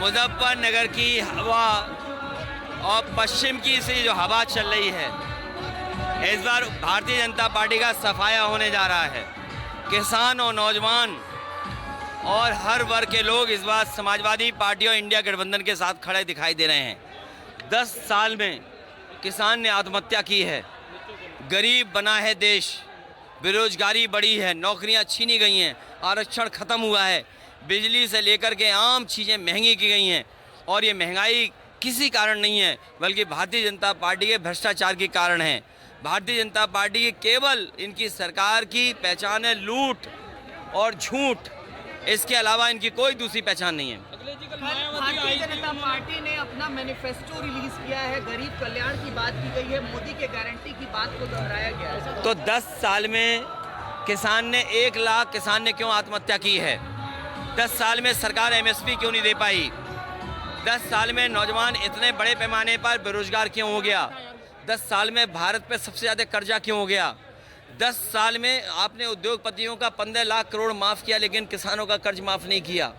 मुजफ्फरनगर की हवा और पश्चिम की से जो हवा चल रही है, इस बार भारतीय जनता पार्टी का सफाया होने जा रहा है। किसान और नौजवान और हर वर्ग के लोग इस बार समाजवादी पार्टी और इंडिया गठबंधन के साथ खड़े दिखाई दे रहे हैं। 10 साल में किसान ने आत्महत्या की है, गरीब बना है देश, बेरोजगारी बढ़ी है, नौकरियां छीनी गई हैं, आरक्षण ख़त्म हुआ है, बिजली से लेकर के आम चीज़ें महंगी की गई हैं। और ये महंगाई किसी कारण नहीं है, बल्कि भारतीय जनता पार्टी के भ्रष्टाचार के कारण है। भारतीय जनता पार्टी की केवल इनकी सरकार की पहचान है लूट और झूठ, इसके अलावा इनकी कोई दूसरी पहचान नहीं है। भारतीय जनता पार्टी ने अपना मैनिफेस्टो रिलीज किया है, गरीब कल्याण की बात की गई है, मोदी के गारंटी की बात को दोहराया गया है। तो 10 साल में किसान ने 1 लाख किसान ने क्यों आत्महत्या की है? 10 साल में सरकार एमएसपी क्यों नहीं दे पाई? 10 साल में नौजवान इतने बड़े पैमाने पर बेरोजगार क्यों हो गया? 10 साल में भारत पे सबसे ज़्यादा कर्जा क्यों हो गया? 10 साल में आपने उद्योगपतियों का 15 लाख करोड़ माफ़ किया, लेकिन किसानों का कर्ज माफ़ नहीं किया।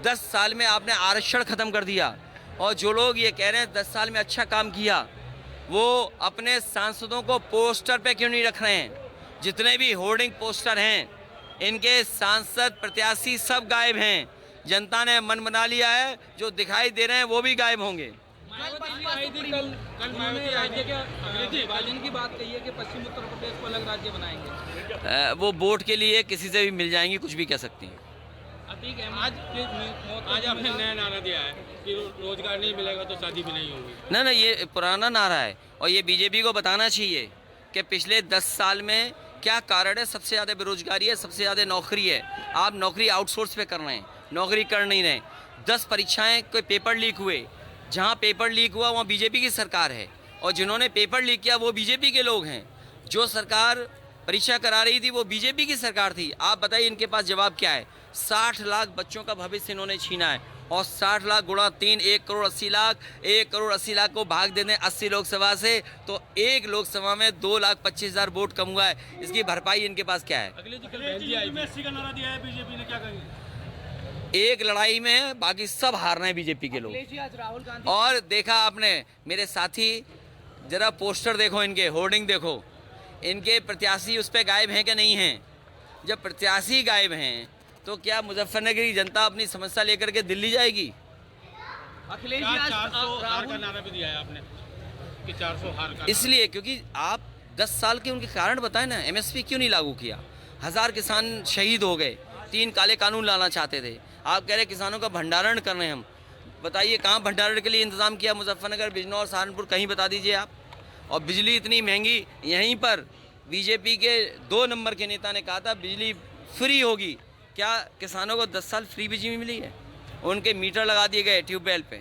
10 साल में आपने आरक्षण ख़त्म कर दिया। और जो लोग ये कह रहे हैं 10 साल में अच्छा काम किया, वो अपने सांसदों को पोस्टर पे क्यों नहीं रख रहे हैं? जितने भी होर्डिंग पोस्टर हैं, इनके सांसद प्रत्याशी सब गायब हैं। जनता ने मन बना लिया है, जो दिखाई दे रहे हैं वो भी गायब होंगे। विभाजन की बात कही है कि पश्चिम उत्तर प्रदेश को अलग राज्य बनाएंगे। वो वोट के लिए किसी से भी मिल जाएंगी, कुछ भी कह सकती हैं। आज आपने नया नारा दिया है कि रोजगार नहीं मिलेगा तो शादी भी नहीं होगी। ना, ये पुराना नारा है और ये बीजेपी को बताना चाहिए कि पिछले 10 साल में क्या कारण है। सबसे ज़्यादा बेरोजगारी है, सबसे ज़्यादा नौकरी है। आप नौकरी आउटसोर्स पे कर रहे हैं, नौकरी कर नहीं रहे। 10 परीक्षाएं कोई पेपर लीक हुए, जहाँ पेपर लीक हुआ वहाँ बीजेपी की सरकार है, और जिन्होंने पेपर लीक किया वो बीजेपी के लोग हैं। जो सरकार परीक्षा करा रही थी वो बीजेपी की सरकार थी। आप बताइए इनके पास जवाब क्या है? 60 लाख बच्चों का भविष्य इन्होंने छीना है, और 60 लाख गुणा 3, 1 करोड़ 80 लाख, 1 करोड़ 80 लाख को भाग देने 80 लोकसभा से, तो एक लोकसभा में 2,25,000 वोट कम हुआ है। इसकी भरपाई इनके पास क्या है? का नारा दिया है बीजेपी ने, क्या कहेंगे? एक लड़ाई में बाकी सब हार रहे हैं बीजेपी के लोग। आज राहुल गांधी और देखा आपने मेरे साथी, जरा पोस्टर देखो, इनके होर्डिंग देखो, इनके प्रत्याशी उस पर गायब हैं कि नहीं हैं? जब प्रत्याशी गायब हैं तो क्या मुजफ्फरनगर की जनता अपनी समस्या लेकर के दिल्ली जाएगी? अखिलेश जी आज 400 हार का नारा भी दिया है आपने कि 400 हार का। इसलिए क्योंकि आप 10 साल के उनके कारण बताएं ना। एमएसपी क्यों नहीं लागू किया? 1000 किसान शहीद हो गए, 3 काले कानून लाना चाहते थे। आप कह रहे किसानों का भंडारण कर रहे हैं हम। बताइए कहाँ भंडारण के लिए इंतज़ाम किया? मुजफ्फरनगर, बिजनौर, सहारनपुर, कहीं बता दीजिए आप। और बिजली इतनी महंगी, यहीं पर बीजेपी के 2 नंबर के नेता ने कहा था बिजली फ्री होगी। क्या किसानों को 10 साल फ्री बिजली मिली है? उनके मीटर लगा दिए गए ट्यूबवेल पे,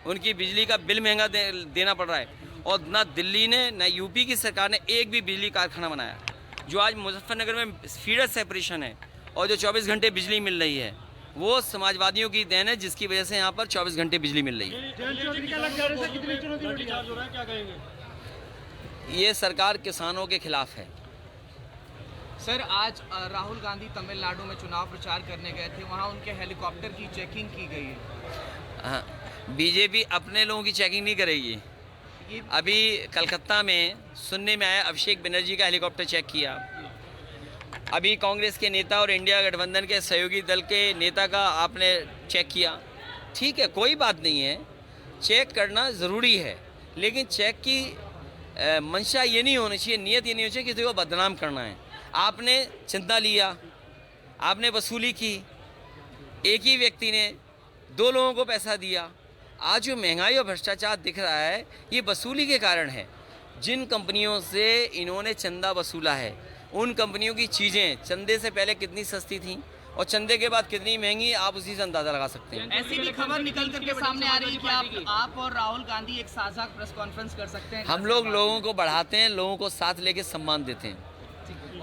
उनकी बिजली का बिल महंगा देना पड़ रहा है। और ना दिल्ली ने ना यूपी की सरकार ने एक भी बिजली कारखाना बनाया। जो आज मुजफ्फरनगर में फीडर सेपरेशन है और जो 24 घंटे बिजली मिल रही है, वो समाजवादियों की देन है, जिसकी वजह से यहाँ पर 24 घंटे बिजली मिल रही है। ये सरकार किसानों के खिलाफ है। सर, आज राहुल गांधी तमिलनाडु में चुनाव प्रचार करने गए थे, वहां उनके हेलीकॉप्टर की चेकिंग की गई है। हाँ, बीजेपी अपने लोगों की चेकिंग नहीं करेगी। अभी कलकत्ता में सुनने में आया अभिषेक बनर्जी का हेलीकॉप्टर चेक किया। अभी कांग्रेस के नेता और इंडिया गठबंधन के सहयोगी दल के नेता का आपने चेक किया। ठीक है, कोई बात नहीं है, चेक करना ज़रूरी है, लेकिन चेक की मंशा ये नहीं होनी चाहिए, नियत ये नहीं होनी चाहिए किसी को बदनाम करना है। आपने चंदा लिया, आपने वसूली की, एक ही व्यक्ति ने 2 लोगों को पैसा दिया। आज जो महंगाई और भ्रष्टाचार दिख रहा है, ये वसूली के कारण है। जिन कंपनियों से इन्होंने चंदा वसूला है, उन कंपनियों की चीज़ें चंदे से पहले कितनी सस्ती थी और चंदे के बाद कितनी महंगी, आप उसी से अंदाज़ा लगा सकते हैं। ऐसी भी खबर निकल करके सामने आ रही है कि आप और राहुल गांधी एक साझा प्रेस कॉन्फ्रेंस कर सकते हैं। हम लोग लोगों को बढ़ाते हैं, लोगों को साथ लेके सम्मान देते हैं।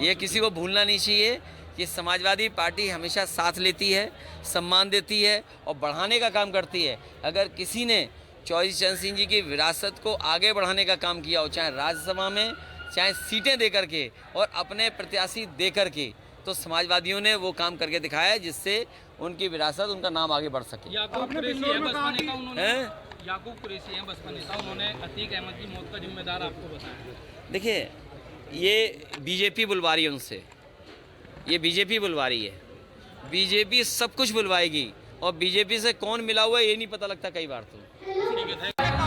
ये किसी को भूलना नहीं चाहिए कि समाजवादी पार्टी हमेशा साथ लेती है, सम्मान देती है और बढ़ाने का काम करती है। अगर किसी ने चौधरी चरण सिंह जी की विरासत को आगे बढ़ाने का काम किया हो, चाहे राज्यसभा में, चाहे सीटें दे करके और अपने प्रत्याशी दे करके, तो समाजवादियों ने वो काम करके दिखाया है, जिससे उनकी विरासत, उनका नाम आगे बढ़ सके। याकूब कुरैशी है बसपा नेता, उन्होंने हैं? याकूब कुरैशी है बसपा नेता, उन्होंने अतीक अहमद की मौत का जिम्मेदार आपको बताया। देखिए, ये बीजेपी बुलवा रही है उनसे, ये बीजेपी बुलवा रही है। बीजेपी सब कुछ बुलवाएगी और बीजेपी से कौन मिला हुआ है ये नहीं पता लगता कई बार तो। ठीक है,